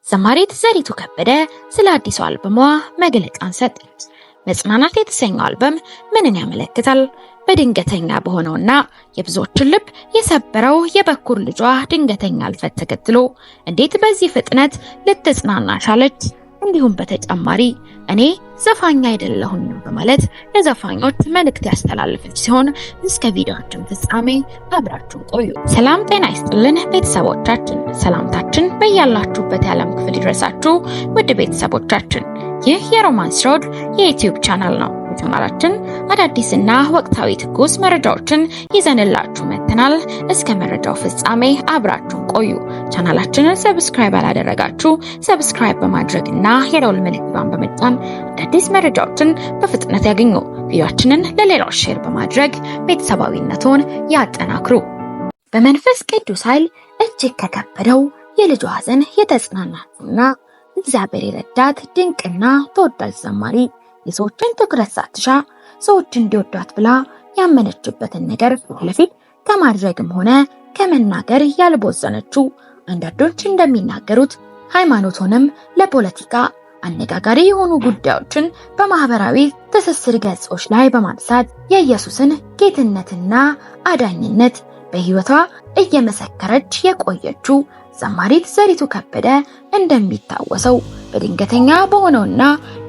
ዘማሪት ዘሪቱ ከበደ ስለ አዲሱ አልበሟ መግለጫን ሰጠች። መጽናናት የተሰኘው አልበም ምንን ያመለክታል? በድንገተኛ በሆነውና የብዙዎችን ልብ የሰበረው የበኩር ልጇ ድንገተኛ ህልፈት ተከትሎ እንዴት በዚህ ፍጥነት ልትጽናና ቻለች? እንዲሁም በተጨማሪ እኔ ዘፋኝ አይደለሁም በማለት ለዘፋኞች መልእክት ያስተላለፈች ሲሆን እስከ ቪዲዮአችን ፍጻሜ አብራችሁን ቆዩ። ሰላም ጤና ይስጥልን ቤተሰቦቻችን፣ ሰላምታችን በያላችሁበት የዓለም ክፍል ይድረሳችሁ ውድ ቤተሰቦቻችን። ይህ የሮማንስ ሮድ የዩቲዩብ ቻናል ነው። ቻናላችን አዳዲስና ወቅታዊ ትኩስ መረጃዎችን ይዘንላችሁ መጥተናል። እስከ መረጃው ፍጻሜ አብራችሁን ቆዩ። ቻናላችንን ሰብስክራይብ ያላደረጋችሁ ሰብስክራይብ በማድረግና የደወል ምልክቱን በመጫን አዳዲስ መረጃዎችን በፍጥነት ያገኙ። ቪዲዮአችንን ለሌሎች ሼር በማድረግ ቤተሰባዊነቱን ያጠናክሩ። በመንፈስ ቅዱስ ኃይል እጅግ ከከበደው የልጇ ሐዘን የተጽናናችውና እግዚአብሔር የረዳት ድንቅና ተወዳጅ ዘማሪ የሰዎችን ትኩረት ሳትሻ ሰዎች እንዲወዷት ብላ ያመነችበትን ነገር ለፊት ከማድረግም ሆነ ከመናገር ያልቦዘነችው፣ አንዳንዶች እንደሚናገሩት ሃይማኖቱንም ለፖለቲካ አነጋጋሪ የሆኑ ጉዳዮችን በማህበራዊ ትስስር ገጾች ላይ በማንሳት የኢየሱስን ጌትነትና አዳኝነት በህይወቷ እየመሰከረች የቆየችው ዘማሪት ዘሪቱ ከበደ እንደሚታወሰው በድንገተኛ በሆነውና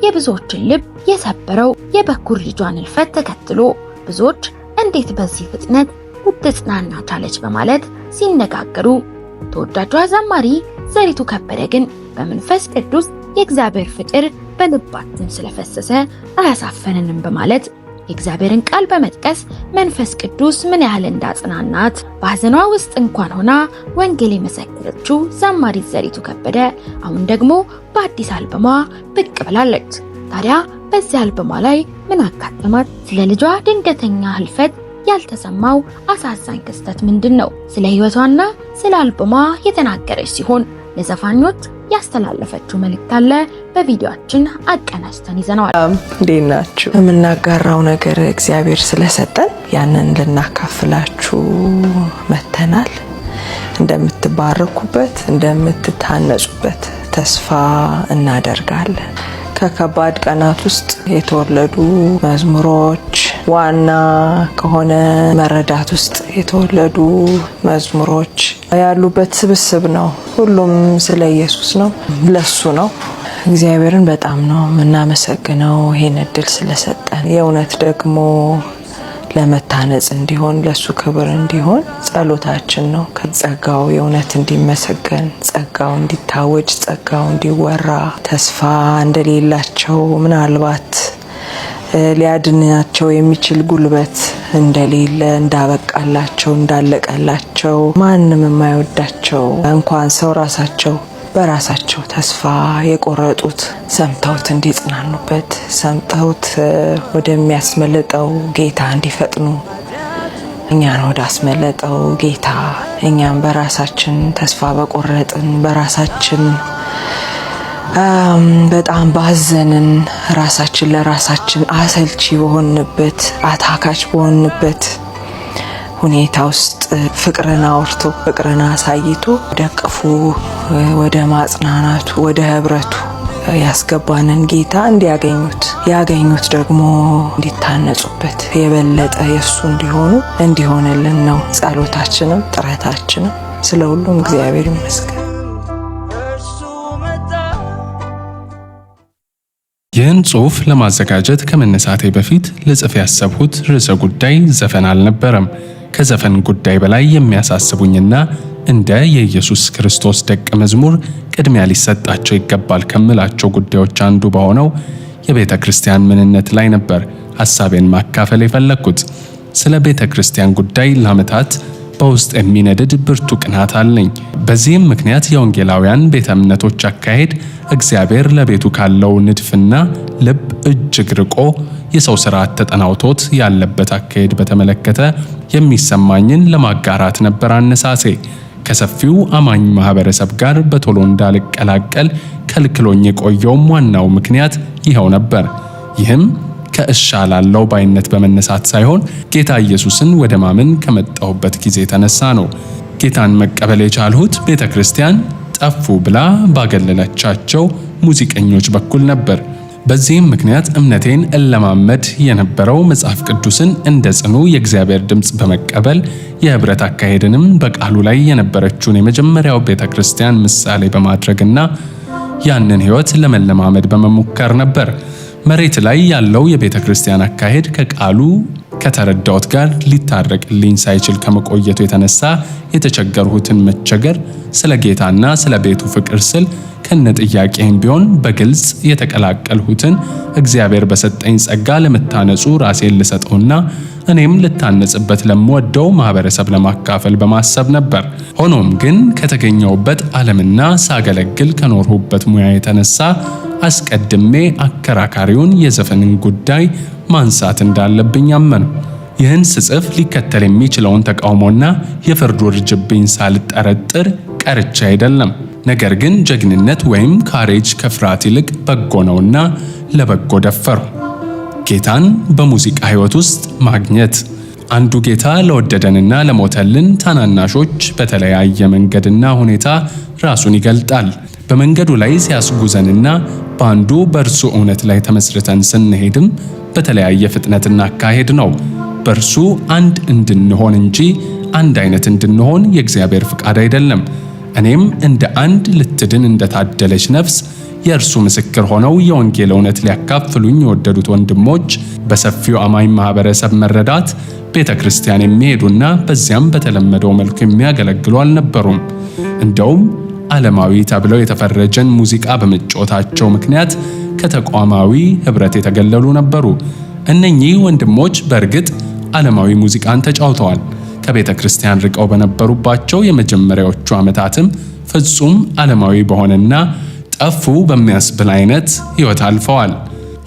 የብዙዎችን ልብ የሰበረው የበኩር ልጇን ህልፈት ተከትሎ ብዙዎች እንዴት በዚህ ፍጥነት ልትጽናና ቻለች በማለት ሲነጋገሩ፣ ተወዳጇ ዘማሪ ዘሪቱ ከበደ ግን በመንፈስ ቅዱስ የእግዚአብሔር ፍቅር በልባችን ስለፈሰሰ አያሳፈነንም በማለት የእግዚአብሔርን ቃል በመጥቀስ መንፈስ ቅዱስ ምን ያህል እንዳጽናናት በሐዘኗ ውስጥ እንኳን ሆና ወንጌል የመሰከረችው ዘማሪት ዘሪቱ ከበደ አሁን ደግሞ በአዲስ አልበሟ ብቅ ብላለች። ታዲያ በዚህ አልበሟ ላይ ምን አጋጠማት? ስለ ልጇ ድንገተኛ ህልፈት ያልተሰማው አሳዛኝ ክስተት ምንድነው? ስለ ህይወቷና ስለ አልበሟ የተናገረች ሲሆን ለዘፋኞች ያስተላለፈችው መልእክት አለ። በቪዲዮአችን አቀናጅተን ይዘናል። እንዴት ናችሁ? የምናጋራው ነገር እግዚአብሔር ስለሰጠን ያንን ልናካፍላችሁ መተናል። እንደምትባረኩበት እንደምትታነጹበት ተስፋ እናደርጋለን። ከከባድ ቀናት ውስጥ የተወለዱ መዝሙሮች፣ ዋና ከሆነ መረዳት ውስጥ የተወለዱ መዝሙሮች ያሉበት ስብስብ ነው። ሁሉም ስለ ኢየሱስ ነው፣ ለሱ ነው። እግዚአብሔርን በጣም ነው የምናመሰግነው ይሄን እድል ስለሰጠን። የእውነት ደግሞ ለመታነጽ እንዲሆን ለሱ ክብር እንዲሆን ጸሎታችን ነው። ከጸጋው የእውነት እንዲመሰገን፣ ጸጋው እንዲታወጅ፣ ጸጋው እንዲወራ፣ ተስፋ እንደሌላቸው ምናልባት ሊያድናቸው የሚችል ጉልበት እንደሌለ፣ እንዳበቃላቸው፣ እንዳለቀላቸው፣ ማንም የማይወዳቸው እንኳን ሰው ራሳቸው በራሳቸው ተስፋ የቆረጡት ሰምተውት እንዲጽናኑበት፣ ሰምተውት ወደሚያስመልጠው ጌታ እንዲፈጥኑ፣ እኛን ወደ አስመለጠው ጌታ እኛም በራሳችን ተስፋ በቆረጥን በራሳችን በጣም ባዘንን ራሳችን ለራሳችን አሰልቺ በሆንበት አታካች በሆንበት ሁኔታ ውስጥ ፍቅርን አውርቶ ፍቅርን አሳይቶ ደቅፉ ወደ ማጽናናቱ ወደ ህብረቱ ያስገባንን ጌታ እንዲያገኙት ያገኙት ደግሞ እንዲታነጹበት የበለጠ የሱ እንዲሆንልን ነው ጸሎታችንም ጥረታችንም። ስለ ሁሉም እግዚአብሔር ይመስገን። ይህን ጽሑፍ ለማዘጋጀት ከመነሳቴ በፊት ልጽፍ ያሰብሁት ርዕሰ ጉዳይ ዘፈን አልነበረም። ከዘፈን ጉዳይ በላይ የሚያሳስቡኝና እንደ የኢየሱስ ክርስቶስ ደቀ መዝሙር ቅድሚያ ሊሰጣቸው ይገባል ከምላቸው ጉዳዮች አንዱ በሆነው የቤተ ክርስቲያን ምንነት ላይ ነበር ሐሳቤን ማካፈል የፈለኩት። ስለ ቤተ ክርስቲያን ጉዳይ ለዓመታት በውስጥ የሚነድድ ብርቱ ቅናት አለኝ። በዚህም ምክንያት የወንጌላውያን ቤተ እምነቶች አካሄድ እግዚአብሔር ለቤቱ ካለው ንድፍና ልብ እጅግ ርቆ የሰው ሥርዓት ተጠናውቶት ያለበት አካሄድ በተመለከተ የሚሰማኝን ለማጋራት ነበር አነሳሴ። ከሰፊው አማኝ ማህበረሰብ ጋር በቶሎ እንዳልቀላቀል ከልክሎኝ የቆየውም ዋናው ምክንያት ይኸው ነበር። ይህም ከእሻላለው ባይነት በመነሳት ሳይሆን ጌታ ኢየሱስን ወደ ማመን ከመጣሁበት ጊዜ ተነሳ ነው። ጌታን መቀበል የቻልሁት ቤተክርስቲያን ጠፉ ብላ ባገለለቻቸው ሙዚቀኞች በኩል ነበር። በዚህም ምክንያት እምነቴን እለማመድ የነበረው መጽሐፍ ቅዱስን እንደ ጽኑ የእግዚአብሔር ድምጽ በመቀበል የህብረት አካሄድንም በቃሉ ላይ የነበረችውን የመጀመሪያው ቤተክርስቲያን ምሳሌ በማድረግና ያንን ህይወት ለመለማመድ በመሞከር ነበር። መሬት ላይ ያለው የቤተክርስቲያን አካሄድ ከቃሉ ከተረዳሁት ጋር ሊታረቅልኝ ሳይችል ከመቆየቱ የተነሳ የተቸገርሁትን መቸገር ስለ ጌታና ስለ ቤቱ ፍቅር ስል ከነጥያቄም ቢሆን በግልጽ የተቀላቀልሁትን እግዚአብሔር በሰጠኝ ጸጋ ለመታነጹ ራሴን ልሰጠውና እኔም ልታነጽበት ለምወደው ማህበረሰብ ለማካፈል በማሰብ ነበር። ሆኖም ግን ከተገኘውበት ዓለምና ሳገለግል ከኖርሁበት ሙያ የተነሳ አስቀድሜ አከራካሪውን የዘፈንን ጉዳይ ማንሳት እንዳለብኝ አመኑ። ይህን ስጽፍ ሊከተል የሚችለውን ተቃውሞና የፍርድ ውርጅብኝ ሳልጠረጥር ቀርቻ አይደለም። ነገር ግን ጀግንነት ወይም ካሬጅ ከፍርሃት ይልቅ በጎ ነውና ለበጎ ደፈሩ። ጌታን በሙዚቃ ህይወት ውስጥ ማግኘት። አንዱ ጌታ ለወደደንና ለሞተልን ታናናሾች በተለያየ መንገድና ሁኔታ ራሱን ይገልጣል። በመንገዱ ላይ ሲያስጉዘንና በአንዱ በእርሱ እውነት ላይ ተመስርተን ስንሄድም በተለያየ ፍጥነትና አካሄድ ነው። በእርሱ አንድ እንድንሆን እንጂ አንድ አይነት እንድንሆን የእግዚአብሔር ፍቃድ አይደለም። እኔም እንደ አንድ ልትድን እንደታደለች ነፍስ የእርሱ ምስክር ሆነው የወንጌል እውነት ሊያካፍሉኝ የወደዱት ወንድሞች በሰፊው አማኝ ማህበረሰብ መረዳት ቤተ ክርስቲያን የሚሄዱና በዚያም በተለመደው መልኩ የሚያገለግሉ አልነበሩም። እንደውም ዓለማዊ ተብለው የተፈረጀን ሙዚቃ በመጫወታቸው ምክንያት ከተቋማዊ ህብረት የተገለሉ ነበሩ። እነኚህ ወንድሞች በእርግጥ ዓለማዊ ሙዚቃን ተጫውተዋል። ከቤተ ክርስቲያን ርቀው በነበሩባቸው የመጀመሪያዎቹ ዓመታትም ፍጹም ዓለማዊ በሆነና ጠፉ በሚያስብል አይነት ህይወት አልፈዋል።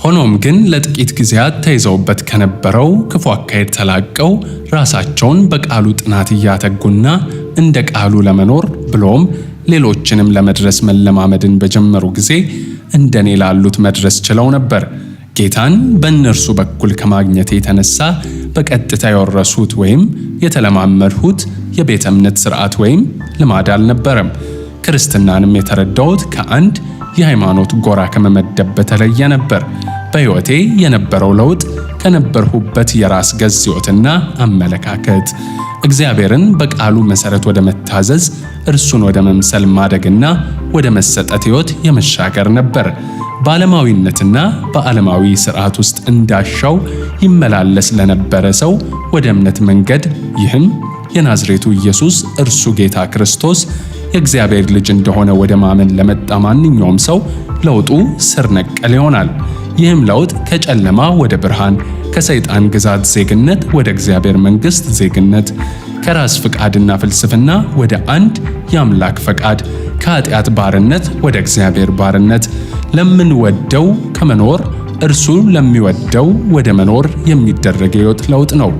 ሆኖም ግን ለጥቂት ጊዜያት ተይዘውበት ከነበረው ክፉ አካሄድ ተላቀው ራሳቸውን በቃሉ ጥናት እያተጉና እንደ ቃሉ ለመኖር ብሎም ሌሎችንም ለመድረስ መለማመድን በጀመሩ ጊዜ እንደኔ ላሉት መድረስ ችለው ነበር። ጌታን በእነርሱ በኩል ከማግኘት የተነሳ በቀጥታ የወረሱት ወይም የተለማመድሁት የቤተ እምነት ሥርዓት ወይም ልማድ አልነበረም። ክርስትናንም የተረዳሁት ከአንድ የሃይማኖት ጎራ ከመመደብ በተለየ ነበር። በሕይወቴ የነበረው ለውጥ ከነበርሁበት የራስ ገዝ ሕይወትና አመለካከት እግዚአብሔርን በቃሉ መሰረት ወደ መታዘዝ እርሱን ወደ መምሰል ማደግና ወደ መሰጠት ሕይወት የመሻገር ነበር። በዓለማዊነትና በዓለማዊ ሥርዓት ውስጥ እንዳሻው ይመላለስ ለነበረ ሰው ወደ እምነት መንገድ ይህም የናዝሬቱ ኢየሱስ እርሱ ጌታ ክርስቶስ የእግዚአብሔር ልጅ እንደሆነ ወደ ማመን ለመጣ ማንኛውም ሰው ለውጡ ስር ነቀል ይሆናል። ይህም ለውጥ ከጨለማ ወደ ብርሃን፣ ከሰይጣን ግዛት ዜግነት ወደ እግዚአብሔር መንግሥት ዜግነት፣ ከራስ ፍቃድና ፍልስፍና ወደ አንድ የአምላክ ፈቃድ፣ ከኃጢአት ባርነት ወደ እግዚአብሔር ባርነት፣ ለምንወደው ከመኖር እርሱ ለሚወደው ወደ መኖር የሚደረግ ሕይወት ለውጥ ነው።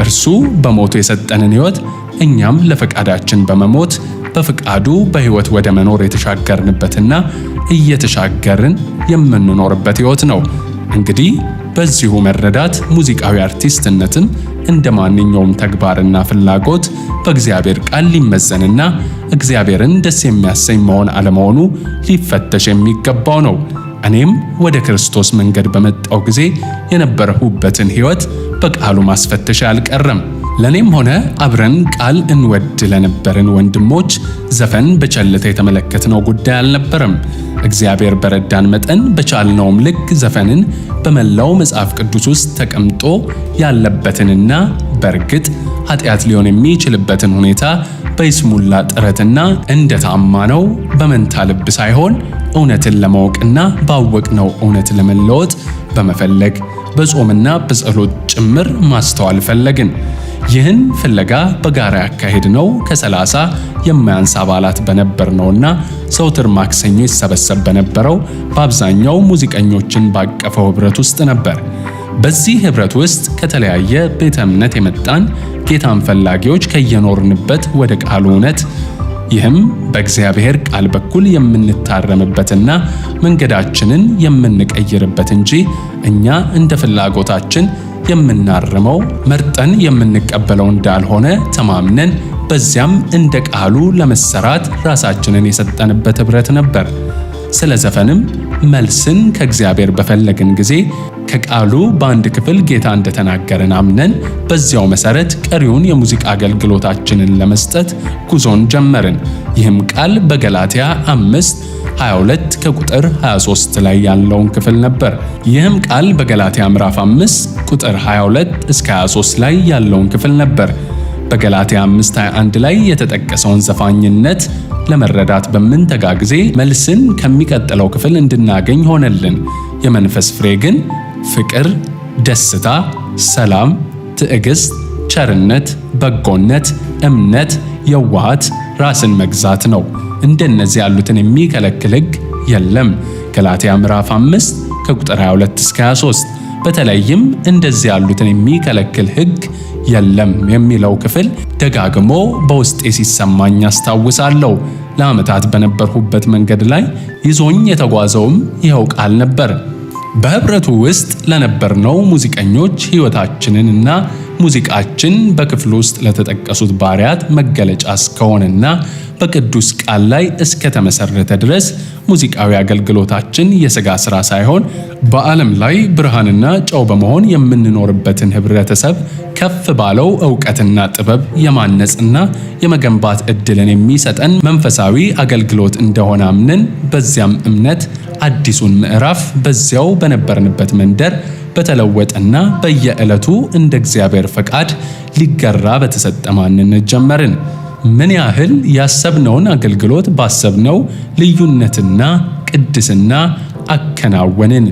እርሱ በሞቱ የሰጠንን ሕይወት እኛም ለፈቃዳችን በመሞት በፍቃዱ በሕይወት ወደ መኖር የተሻገርንበትና እየተሻገርን የምንኖርበት ሕይወት ነው። እንግዲህ በዚሁ መረዳት ሙዚቃዊ አርቲስትነትን እንደ ማንኛውም ተግባርና ፍላጎት በእግዚአብሔር ቃል ሊመዘንና እግዚአብሔርን ደስ የሚያሰኝ መሆን አለመሆኑ ሊፈተሽ የሚገባው ነው። እኔም ወደ ክርስቶስ መንገድ በመጣው ጊዜ የነበረሁበትን ሕይወት በቃሉ ማስፈተሽ አልቀረም። ለኔም ሆነ አብረን ቃል እንወድ ለነበርን ወንድሞች ዘፈን በቸልታ የተመለከትነው ጉዳይ አልነበረም። እግዚአብሔር በረዳን መጠን በቻልነውም ልክ ዘፈንን በመላው መጽሐፍ ቅዱስ ውስጥ ተቀምጦ ያለበትንና በእርግጥ ኃጢአት ሊሆን የሚችልበትን ሁኔታ በይስሙላ ጥረትና እንደታማነው በመንታ ልብ ሳይሆን እውነትን ለማወቅና ባወቅነው እውነት ለመለወጥ በመፈለግ በጾምና በጸሎት ጭምር ማስተዋል ፈለግን። ይህን ፍለጋ በጋራ ያካሄድነው ከ30 የማያንስ አባላት በነበርነውና ዘወትር ማክሰኞ ይሰበሰብ በነበረው በአብዛኛው ሙዚቀኞችን ባቀፈው ህብረት ውስጥ ነበር። በዚህ ህብረት ውስጥ ከተለያየ ቤተ እምነት የመጣን ጌታን ፈላጊዎች ከየኖርንበት ወደ ቃሉ እውነት ይህም በእግዚአብሔር ቃል በኩል የምንታረምበትና መንገዳችንን የምንቀይርበት እንጂ እኛ እንደ ፍላጎታችን የምናርመው መርጠን የምንቀበለው እንዳልሆነ ተማምነን በዚያም እንደ ቃሉ ለመሰራት ራሳችንን የሰጠንበት ኅብረት ነበር። ስለ ዘፈንም መልስን ከእግዚአብሔር በፈለግን ጊዜ ከቃሉ በአንድ ክፍል ጌታ እንደተናገረን አምነን በዚያው መሰረት ቀሪውን የሙዚቃ አገልግሎታችንን ለመስጠት ጉዞን ጀመርን። ይህም ቃል በገላትያ 5:22 ከቁጥር 23 ላይ ያለውን ክፍል ነበር። ይህም ቃል በገላትያ ምዕራፍ 5 ቁጥር 22 እስከ 23 ላይ ያለውን ክፍል ነበር። በገላትያ 5:21 ላይ የተጠቀሰውን ዘፋኝነት ለመረዳት በምንተጋ ጊዜ መልስን ከሚቀጥለው ክፍል እንድናገኝ ሆነልን። የመንፈስ ፍሬ ግን ፍቅር፣ ደስታ፣ ሰላም፣ ትዕግስት፣ ቸርነት፣ በጎነት፣ እምነት፣ የዋሃት፣ ራስን መግዛት ነው። እንደነዚህ ያሉትን የሚከለክል ሕግ የለም። ገላትያ ምዕራፍ 5 ከቁጥር 22 እስከ 23። በተለይም እንደዚህ ያሉትን የሚከለክል ሕግ የለም የሚለው ክፍል ደጋግሞ በውስጤ ሲሰማኝ አስታውሳለሁ። ለዓመታት በነበርሁበት መንገድ ላይ ይዞኝ የተጓዘውም ይኸው ቃል ነበር። በኅብረቱ ውስጥ ለነበርነው ሙዚቀኞች ሕይወታችንንና ሙዚቃችን በክፍሉ ውስጥ ለተጠቀሱት ባሪያት መገለጫ እስከሆነና በቅዱስ ቃል ላይ እስከ ተመሰረተ ድረስ ሙዚቃዊ አገልግሎታችን የሥጋ ሥራ ሳይሆን በዓለም ላይ ብርሃንና ጨው በመሆን የምንኖርበትን ኅብረተሰብ ከፍ ባለው ዕውቀትና ጥበብ የማነጽና የመገንባት ዕድልን የሚሰጠን መንፈሳዊ አገልግሎት እንደሆነ አምነን በዚያም እምነት አዲሱን ምዕራፍ በዚያው በነበርንበት መንደር በተለወጠና በየዕለቱ እንደ እግዚአብሔር ፈቃድ ሊገራ በተሰጠ ማንነት ጀመርን። ምን ያህል ያሰብነውን አገልግሎት ባሰብነው ልዩነትና ቅድስና አከናወንን?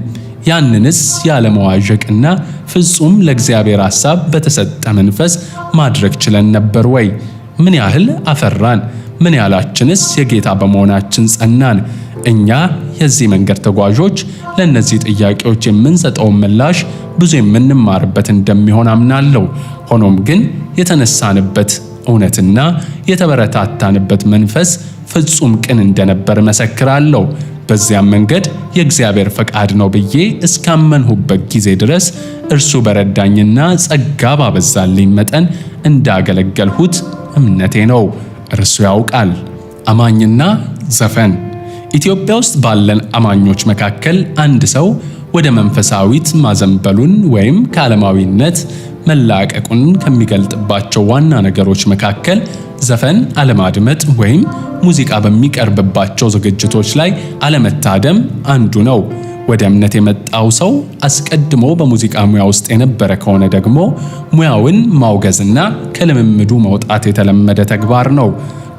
ያንንስ ያለመዋዠቅና ፍጹም ለእግዚአብሔር ሐሳብ በተሰጠ መንፈስ ማድረግ ችለን ነበር ወይ? ምን ያህል አፈራን? ምን ያህላችንስ የጌታ በመሆናችን ጸናን? እኛ የዚህ መንገድ ተጓዦች ለእነዚህ ጥያቄዎች የምንሰጠውን ምላሽ ብዙ የምንማርበት እንደሚሆን አምናለሁ። ሆኖም ግን የተነሳንበት እውነትና የተበረታታንበት መንፈስ ፍጹም ቅን እንደነበር መሰክራለሁ። በዚያም መንገድ የእግዚአብሔር ፈቃድ ነው ብዬ እስካመንሁበት ጊዜ ድረስ እርሱ በረዳኝና ጸጋ ባበዛልኝ መጠን እንዳገለገልሁት እምነቴ ነው። እርሱ ያውቃል። አማኝና ዘፈን። ኢትዮጵያ ውስጥ ባለን አማኞች መካከል አንድ ሰው ወደ መንፈሳዊት ማዘንበሉን ወይም ከዓለማዊነት መላቀቁን ከሚገልጥባቸው ዋና ነገሮች መካከል ዘፈን አለማድመጥ ወይም ሙዚቃ በሚቀርብባቸው ዝግጅቶች ላይ አለመታደም አንዱ ነው። ወደ እምነት የመጣው ሰው አስቀድሞ በሙዚቃ ሙያ ውስጥ የነበረ ከሆነ ደግሞ ሙያውን ማውገዝና ከልምምዱ መውጣት የተለመደ ተግባር ነው።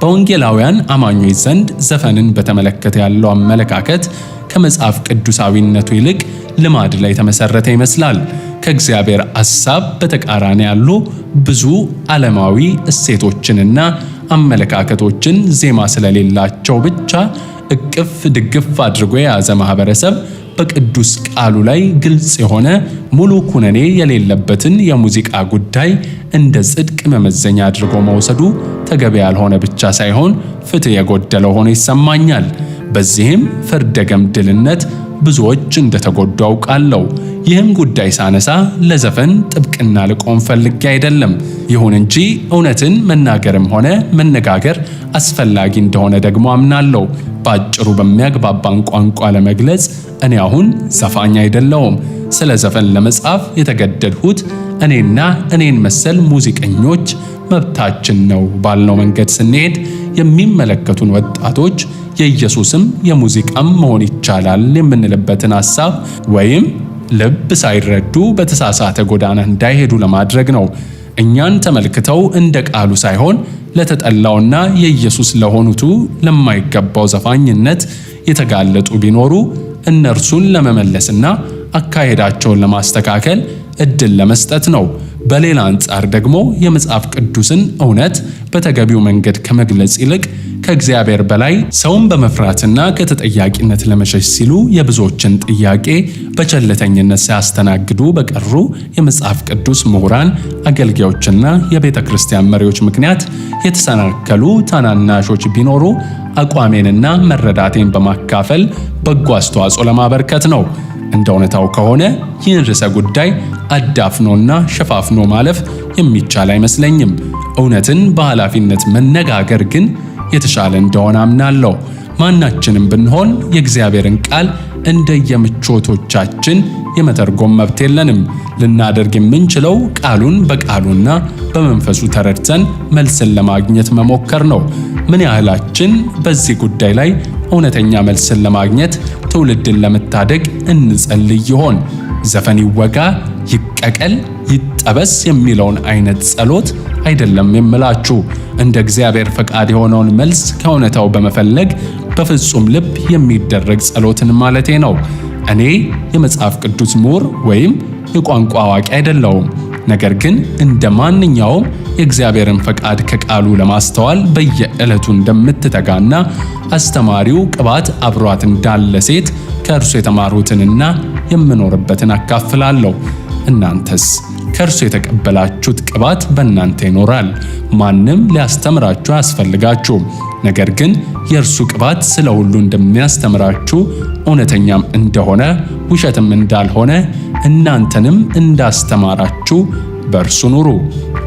በወንጌላውያን አማኞች ዘንድ ዘፈንን በተመለከተ ያለው አመለካከት ከመጽሐፍ ቅዱሳዊነቱ ይልቅ ልማድ ላይ የተመሰረተ ይመስላል። ከእግዚአብሔር ሐሳብ በተቃራኒ ያሉ ብዙ ዓለማዊ እሴቶችንና አመለካከቶችን ዜማ ስለሌላቸው ብቻ እቅፍ ድግፍ አድርጎ የያዘ ማህበረሰብ በቅዱስ ቃሉ ላይ ግልጽ የሆነ ሙሉ ኩነኔ የሌለበትን የሙዚቃ ጉዳይ እንደ ጽድቅ መመዘኛ አድርጎ መውሰዱ ተገቢ ያልሆነ ብቻ ሳይሆን ፍትሕ የጎደለው ሆኖ ይሰማኛል። በዚህም ፍርደ ገምድልነት ብዙዎች እንደተጎዱ አውቃለሁ። ይህም ጉዳይ ሳነሳ ለዘፈን ጥብቅና ልቆም ፈልጌ አይደለም። ይሁን እንጂ እውነትን መናገርም ሆነ መነጋገር አስፈላጊ እንደሆነ ደግሞ አምናለሁ። በአጭሩ በሚያግባባን ቋንቋ ለመግለጽ እኔ አሁን ዘፋኝ አይደለሁም። ስለ ዘፈን ለመጻፍ የተገደድሁት እኔና እኔን መሰል ሙዚቀኞች መብታችን ነው ባልነው መንገድ ስንሄድ የሚመለከቱን ወጣቶች የኢየሱስም የሙዚቃም መሆን ይቻላል የምንልበትን ሐሳብ ወይም ልብ ሳይረዱ በተሳሳተ ጎዳና እንዳይሄዱ ለማድረግ ነው። እኛን ተመልክተው እንደ ቃሉ ሳይሆን ለተጠላውና የኢየሱስ ለሆኑቱ ለማይገባው ዘፋኝነት የተጋለጡ ቢኖሩ እነርሱን ለመመለስና አካሄዳቸውን ለማስተካከል እድል ለመስጠት ነው። በሌላ አንጻር ደግሞ የመጽሐፍ ቅዱስን እውነት በተገቢው መንገድ ከመግለጽ ይልቅ ከእግዚአብሔር በላይ ሰውን በመፍራትና ከተጠያቂነት ለመሸሽ ሲሉ የብዙዎችን ጥያቄ በቸልተኝነት ሲያስተናግዱ በቀሩ የመጽሐፍ ቅዱስ ምሁራን፣ አገልጋዮችና የቤተ ክርስቲያን መሪዎች ምክንያት የተሰናከሉ ታናናሾች ቢኖሩ አቋሜንና መረዳቴን በማካፈል በጎ አስተዋጽኦ ለማበርከት ነው። እንደ እውነታው ከሆነ ይህን ርዕሰ ጉዳይ አዳፍኖና ሸፋፍኖ ማለፍ የሚቻል አይመስለኝም። እውነትን በኃላፊነት መነጋገር ግን የተሻለ እንደሆነ አምናለሁ። ማናችንም ብንሆን የእግዚአብሔርን ቃል እንደየምቾቶቻችን የመተርጎም መብት የለንም። ልናደርግ የምንችለው ቃሉን በቃሉና በመንፈሱ ተረድተን መልስን ለማግኘት መሞከር ነው። ምን ያህላችን በዚህ ጉዳይ ላይ እውነተኛ መልስን ለማግኘት ትውልድን ለመታደግ እንጸልይ ይሆን? ዘፈን ይወጋ፣ ይቀቀል፣ ይጠበስ የሚለውን አይነት ጸሎት አይደለም የምላችሁ። እንደ እግዚአብሔር ፈቃድ የሆነውን መልስ ከእውነታው በመፈለግ በፍጹም ልብ የሚደረግ ጸሎትን ማለቴ ነው። እኔ የመጽሐፍ ቅዱስ ምሁር ወይም የቋንቋ አዋቂ አይደለሁም። ነገር ግን እንደ ማንኛውም የእግዚአብሔርን ፈቃድ ከቃሉ ለማስተዋል በየዕለቱ እንደምትተጋና አስተማሪው ቅባት አብሯት እንዳለ ሴት ከእርሱ የተማሩትንና የምኖርበትን አካፍላለሁ። እናንተስ ከእርሱ የተቀበላችሁት ቅባት በእናንተ ይኖራል። ማንም ሊያስተምራችሁ አያስፈልጋችሁም። ነገር ግን የእርሱ ቅባት ስለ ሁሉ እንደሚያስተምራችሁ እውነተኛም እንደሆነ ውሸትም እንዳልሆነ እናንተንም እንዳስተማራችሁ በእርሱ ኑሩ።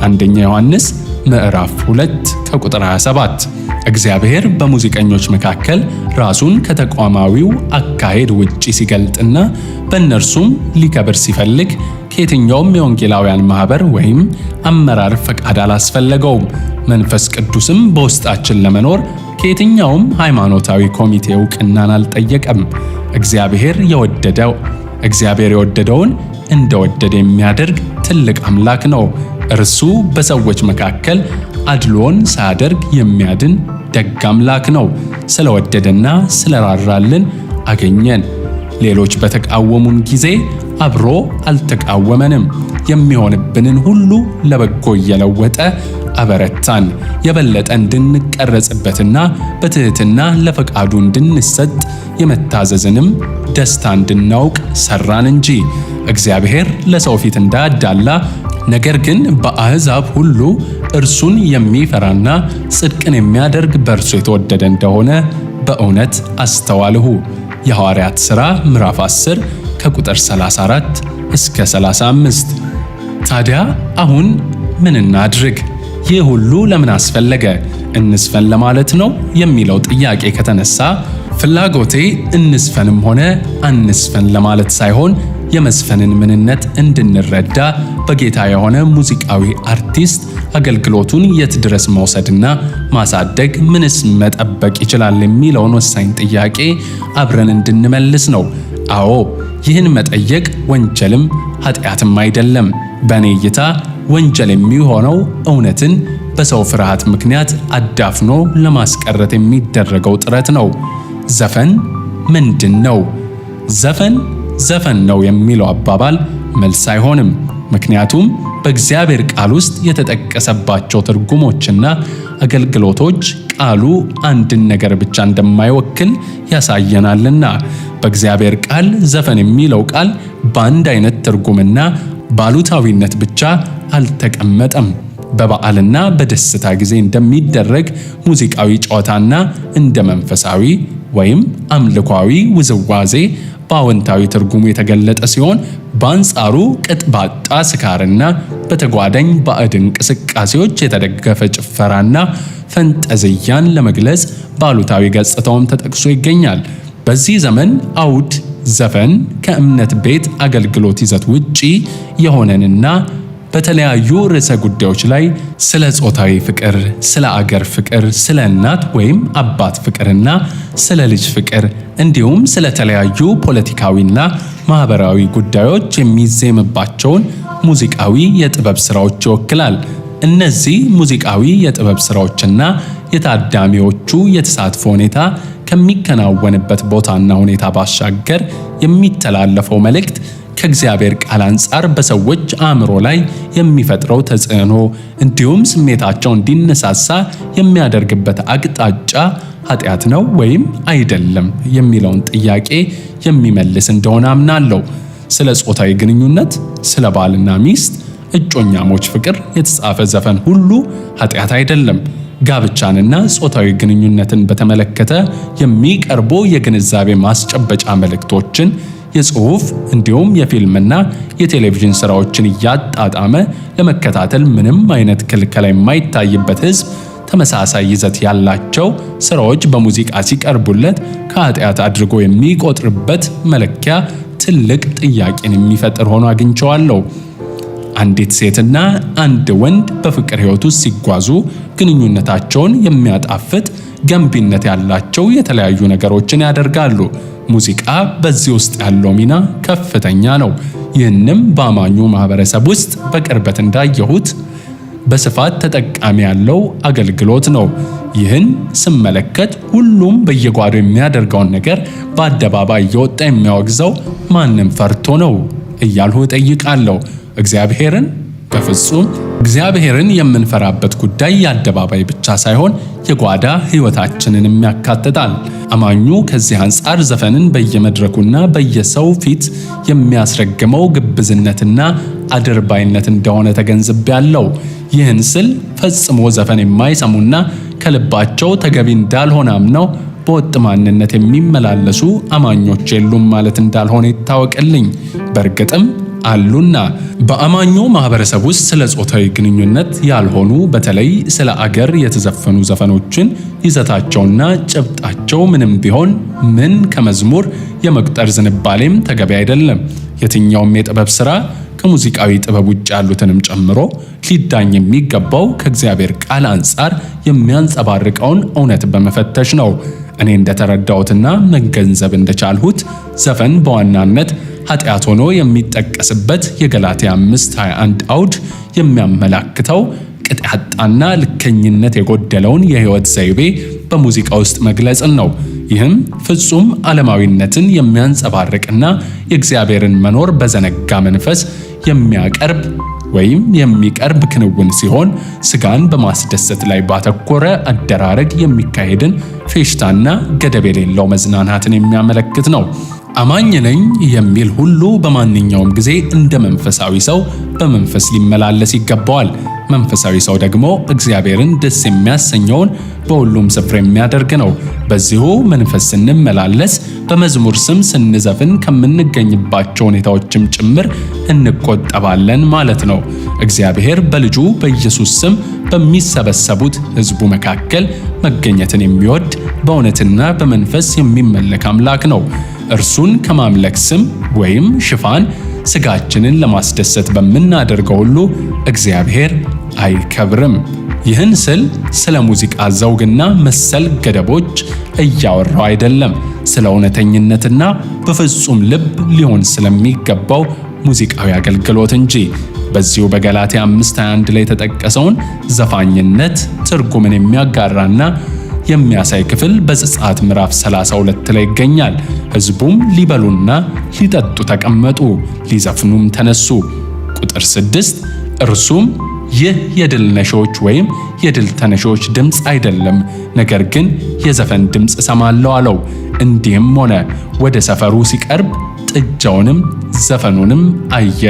አንደኛ ዮሐንስ ምዕራፍ 2 ከቁጥር 27። እግዚአብሔር በሙዚቀኞች መካከል ራሱን ከተቋማዊው አካሄድ ውጪ ሲገልጥና በእነርሱም ሊከብር ሲፈልግ ከየትኛውም የወንጌላውያን ማህበር ወይም አመራር ፈቃድ አላስፈለገውም። መንፈስ ቅዱስም በውስጣችን ለመኖር ከየትኛውም ሃይማኖታዊ ኮሚቴ እውቅናን አልጠየቀም። እግዚአብሔር የወደደውን እንደወደደ የሚያደርግ ትልቅ አምላክ ነው። እርሱ በሰዎች መካከል አድሎን ሳያደርግ የሚያድን ደግ አምላክ ነው። ስለወደደና ስለራራልን አገኘን። ሌሎች በተቃወሙን ጊዜ አብሮ አልተቃወመንም። የሚሆንብንን ሁሉ ለበጎ እየለወጠ አበረታን። የበለጠ እንድንቀረጽበትና በትህትና ለፈቃዱ እንድንሰጥ የመታዘዝንም ደስታ እንድናውቅ ሰራን እንጂ እግዚአብሔር ለሰው ፊት እንዳያዳላ ነገር ግን በአሕዛብ ሁሉ እርሱን የሚፈራና ጽድቅን የሚያደርግ በእርሱ የተወደደ እንደሆነ በእውነት አስተዋልሁ። የሐዋርያት ሥራ ምዕራፍ 10 ከቁጥር 34 እስከ 35። ታዲያ አሁን ምን እናድርግ? ይህ ሁሉ ለምን አስፈለገ? እንስፈን ለማለት ነው የሚለው ጥያቄ ከተነሳ ፍላጎቴ እንስፈንም ሆነ አንስፈን ለማለት ሳይሆን የመስፈንን ምንነት እንድንረዳ በጌታ የሆነ ሙዚቃዊ አርቲስት አገልግሎቱን የት ድረስ መውሰድና ማሳደግ ምንስ መጠበቅ ይችላል የሚለውን ወሳኝ ጥያቄ አብረን እንድንመልስ ነው። አዎ፣ ይህን መጠየቅ ወንጀልም ኃጢአትም አይደለም። በእኔ እይታ ወንጀል የሚሆነው እውነትን በሰው ፍርሃት ምክንያት አዳፍኖ ለማስቀረት የሚደረገው ጥረት ነው። ዘፈን ምንድን ነው? ዘፈን ነው የሚለው አባባል መልስ አይሆንም። ምክንያቱም በእግዚአብሔር ቃል ውስጥ የተጠቀሰባቸው ትርጉሞችና አገልግሎቶች ቃሉ አንድን ነገር ብቻ እንደማይወክል ያሳየናልና። በእግዚአብሔር ቃል ዘፈን የሚለው ቃል በአንድ አይነት ትርጉምና ባሉታዊነት ብቻ አልተቀመጠም። በበዓልና በደስታ ጊዜ እንደሚደረግ ሙዚቃዊ ጨዋታና እንደ መንፈሳዊ ወይም አምልኳዊ ውዝዋዜ በአዎንታዊ ትርጉሙ የተገለጠ ሲሆን፣ በአንጻሩ ቅጥ ባጣ ስካርና በተጓዳኝ ባዕድ እንቅስቃሴዎች የተደገፈ ጭፈራና ፈንጠዝያን ለመግለጽ ባሉታዊ ገጽታውም ተጠቅሶ ይገኛል። በዚህ ዘመን አውድ ዘፈን ከእምነት ቤት አገልግሎት ይዘት ውጪ የሆነንና በተለያዩ ርዕሰ ጉዳዮች ላይ ስለ ጾታዊ ፍቅር፣ ስለ አገር ፍቅር፣ ስለ እናት ወይም አባት ፍቅርና ስለ ልጅ ፍቅር እንዲሁም ስለ ተለያዩ ፖለቲካዊና ማህበራዊ ጉዳዮች የሚዜምባቸውን ሙዚቃዊ የጥበብ ስራዎች ይወክላል። እነዚህ ሙዚቃዊ የጥበብ ስራዎችና የታዳሚዎቹ የተሳትፎ ሁኔታ ከሚከናወንበት ቦታና ሁኔታ ባሻገር የሚተላለፈው መልእክት ከእግዚአብሔር ቃል አንጻር በሰዎች አእምሮ ላይ የሚፈጥረው ተጽዕኖ እንዲሁም ስሜታቸው እንዲነሳሳ የሚያደርግበት አቅጣጫ ኃጢአት ነው ወይም አይደለም የሚለውን ጥያቄ የሚመልስ እንደሆነ አምናለሁ። ስለ ጾታዊ ግንኙነት፣ ስለ ባልና ሚስት እጮኛሞች ፍቅር የተጻፈ ዘፈን ሁሉ ኃጢአት አይደለም። ጋብቻንና ጾታዊ ግንኙነትን በተመለከተ የሚቀርቡ የግንዛቤ ማስጨበጫ መልእክቶችን የጽሑፍ እንዲሁም የፊልምና የቴሌቪዥን ስራዎችን እያጣጣመ ለመከታተል ምንም አይነት ክልከላ የማይታይበት ሕዝብ ተመሳሳይ ይዘት ያላቸው ስራዎች በሙዚቃ ሲቀርቡለት ከኃጢአት አድርጎ የሚቆጥርበት መለኪያ ትልቅ ጥያቄን የሚፈጥር ሆኖ አግኝቼዋለሁ። አንዲት ሴትና አንድ ወንድ በፍቅር ሕይወት ውስጥ ሲጓዙ ግንኙነታቸውን የሚያጣፍጥ ገንቢነት ያላቸው የተለያዩ ነገሮችን ያደርጋሉ። ሙዚቃ በዚህ ውስጥ ያለው ሚና ከፍተኛ ነው። ይህንም በአማኙ ማህበረሰብ ውስጥ በቅርበት እንዳየሁት በስፋት ተጠቃሚ ያለው አገልግሎት ነው። ይህን ስመለከት ሁሉም በየጓዳው የሚያደርገውን ነገር በአደባባይ እየወጣ የሚያወግዘው ማንም ፈርቶ ነው እያልሁ እጠይቃለሁ። እግዚአብሔርን በፍጹም። እግዚአብሔርን የምንፈራበት ጉዳይ የአደባባይ ብቻ ሳይሆን የጓዳ ሕይወታችንንም ያካትታል። አማኙ ከዚህ አንጻር ዘፈንን በየመድረኩና በየሰው ፊት የሚያስረግመው ግብዝነትና አድርባይነት እንደሆነ ተገንዝቤያለሁ። ይህን ስል ፈጽሞ ዘፈን የማይሰሙና ከልባቸው ተገቢ እንዳልሆነ አምነው በወጥ ማንነት የሚመላለሱ አማኞች የሉም ማለት እንዳልሆነ ይታወቅልኝ። በእርግጥም አሉና በአማኙ ማህበረሰብ ውስጥ ስለ ጾታዊ ግንኙነት ያልሆኑ በተለይ ስለ አገር የተዘፈኑ ዘፈኖችን ይዘታቸውና ጭብጣቸው ምንም ቢሆን ምን ከመዝሙር የመቁጠር ዝንባሌም ተገቢ አይደለም። የትኛውም የጥበብ ሥራ ከሙዚቃዊ ጥበብ ውጭ ያሉትንም ጨምሮ ሊዳኝ የሚገባው ከእግዚአብሔር ቃል አንጻር የሚያንጸባርቀውን እውነት በመፈተሽ ነው። እኔ እንደተረዳሁትና መገንዘብ እንደቻልሁት ዘፈን በዋናነት ኃጢአት ሆኖ የሚጠቀስበት የገላትያ 5:21 አውድ የሚያመላክተው ቅጥ ያጣና ልከኝነት የጎደለውን የሕይወት ዘይቤ በሙዚቃ ውስጥ መግለጽን ነው። ይህም ፍጹም ዓለማዊነትን የሚያንጸባርቅና የእግዚአብሔርን መኖር በዘነጋ መንፈስ የሚያቀርብ ወይም የሚቀርብ ክንውን ሲሆን ስጋን በማስደሰት ላይ ባተኮረ አደራረግ የሚካሄድን ፌሽታና ገደብ የሌለው መዝናናትን የሚያመለክት ነው። አማኝ ነኝ የሚል ሁሉ በማንኛውም ጊዜ እንደ መንፈሳዊ ሰው በመንፈስ ሊመላለስ ይገባዋል። መንፈሳዊ ሰው ደግሞ እግዚአብሔርን ደስ የሚያሰኘውን በሁሉም ስፍራ የሚያደርግ ነው። በዚሁ መንፈስ ስንመላለስ በመዝሙር ስም ስንዘፍን ከምንገኝባቸው ሁኔታዎችም ጭምር እንቆጠባለን ማለት ነው። እግዚአብሔር በልጁ በኢየሱስ ስም በሚሰበሰቡት ሕዝቡ መካከል መገኘትን የሚወድ በእውነትና በመንፈስ የሚመለክ አምላክ ነው። እርሱን ከማምለክ ስም ወይም ሽፋን ስጋችንን ለማስደሰት በምናደርገው ሁሉ እግዚአብሔር አይከብርም። ይህን ስል ስለ ሙዚቃ ዘውግና መሰል ገደቦች እያወራው አይደለም፣ ስለ እውነተኝነትና በፍጹም ልብ ሊሆን ስለሚገባው ሙዚቃዊ አገልግሎት እንጂ። በዚሁ በገላትያ 5:21 ላይ የተጠቀሰውን ዘፋኝነት ትርጉምን የሚያጋራና የሚያሳይ ክፍል በዘጸአት ምዕራፍ 32 ላይ ይገኛል። ሕዝቡም ሊበሉና ሊጠጡ ተቀመጡ፣ ሊዘፍኑም ተነሱ። ቁጥር 6 እርሱም ይህ የድል ነሾች ወይም የድል ተነሾች ድምፅ አይደለም፣ ነገር ግን የዘፈን ድምፅ እሰማለሁ አለው። እንዲህም ሆነ፣ ወደ ሰፈሩ ሲቀርብ ጥጃውንም ዘፈኑንም አየ፣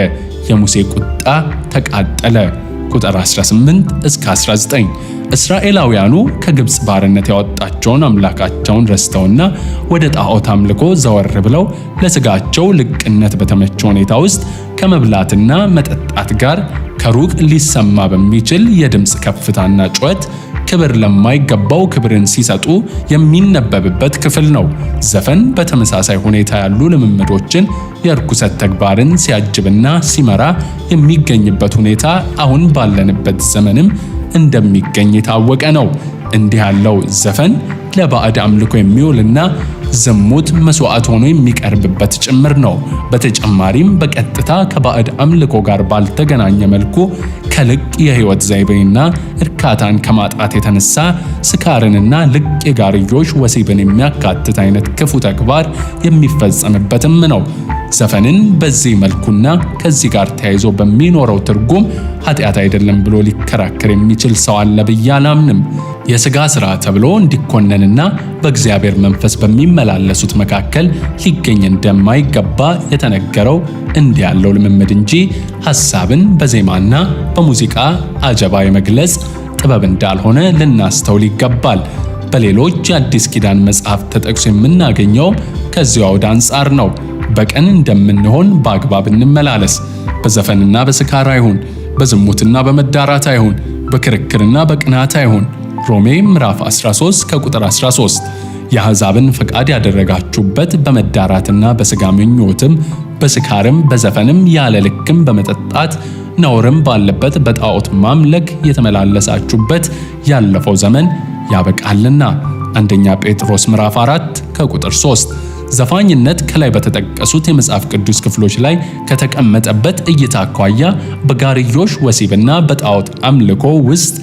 የሙሴ ቁጣ ተቃጠለ። ቁጥር 18 እስከ 19 እስራኤላውያኑ ከግብፅ ባርነት ያወጣቸውን አምላካቸውን ረስተውና ወደ ጣዖት አምልኮ ዘወር ብለው ለስጋቸው ልቅነት በተመቸ ሁኔታ ውስጥ ከመብላትና መጠጣት ጋር ከሩቅ ሊሰማ በሚችል የድምፅ ከፍታና ጩኸት ክብር ለማይገባው ክብርን ሲሰጡ የሚነበብበት ክፍል ነው። ዘፈን በተመሳሳይ ሁኔታ ያሉ ልምምዶችን የርኩሰት ተግባርን ሲያጅብና ሲመራ የሚገኝበት ሁኔታ አሁን ባለንበት ዘመንም እንደሚገኝ የታወቀ ነው። እንዲህ ያለው ዘፈን ለባዕድ አምልኮ የሚውልና ዝሙት መስዋዕት ሆኖ የሚቀርብበት ጭምር ነው። በተጨማሪም በቀጥታ ከባዕድ አምልኮ ጋር ባልተገናኘ መልኩ ከልቅ የሕይወት ዘይቤና እርካታን ከማጣት የተነሳ ስካርንና ልቅ የጋርዮሽ ወሲብን የሚያካትት አይነት ክፉ ተግባር የሚፈጸምበትም ነው። ዘፈንን በዚህ መልኩና ከዚህ ጋር ተያይዞ በሚኖረው ትርጉም ኃጢአት አይደለም ብሎ ሊከራከር የሚችል ሰው አለ ብዬ አላምንም። የሥጋ ሥራ ተብሎ እንዲኮነንና በእግዚአብሔር መንፈስ በሚመላለሱት መካከል ሊገኝ እንደማይገባ የተነገረው እንዲህ ያለው ልምምድ እንጂ ሐሳብን በዜማና በሙዚቃ አጀባ የመግለጽ ጥበብ እንዳልሆነ ልናስተውል ይገባል። በሌሎች የአዲስ ኪዳን መጽሐፍ ተጠቅሶ የምናገኘው ከዚያው አውድ አንጻር ነው። በቀን እንደምንሆን በአግባብ እንመላለስ። በዘፈንና በስካር አይሁን፣ በዝሙትና በመዳራት አይሁን፣ በክርክርና በቅናት አይሁን። ሮሜ ምዕራፍ 13 ከቁጥር 13። የአሕዛብን ፈቃድ ያደረጋችሁበት በመዳራትና በሥጋ ምኞትም በስካርም በዘፈንም ያለ ልክም በመጠጣት ነውርም ባለበት በጣዖት ማምለክ የተመላለሳችሁበት ያለፈው ዘመን ያበቃልና። አንደኛ ጴጥሮስ ምዕራፍ 4 ከቁጥር 3። ዘፋኝነት ከላይ በተጠቀሱት የመጽሐፍ ቅዱስ ክፍሎች ላይ ከተቀመጠበት እይታ አኳያ በጋርዮሽ ወሲብና በጣዖት አምልኮ ውስጥ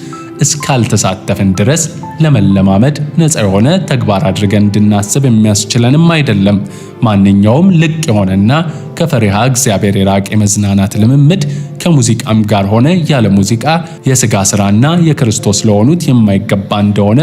እስካልተሳተፍን ድረስ ለመለማመድ ነፃ የሆነ ተግባር አድርገን እንድናስብ የሚያስችለንም አይደለም። ማንኛውም ልቅ የሆነና ከፈሪሃ እግዚአብሔር የራቀ የመዝናናት ልምምድ ከሙዚቃም ጋር ሆነ ያለ ሙዚቃ የሥጋ ሥራና የክርስቶስ ለሆኑት የማይገባ እንደሆነ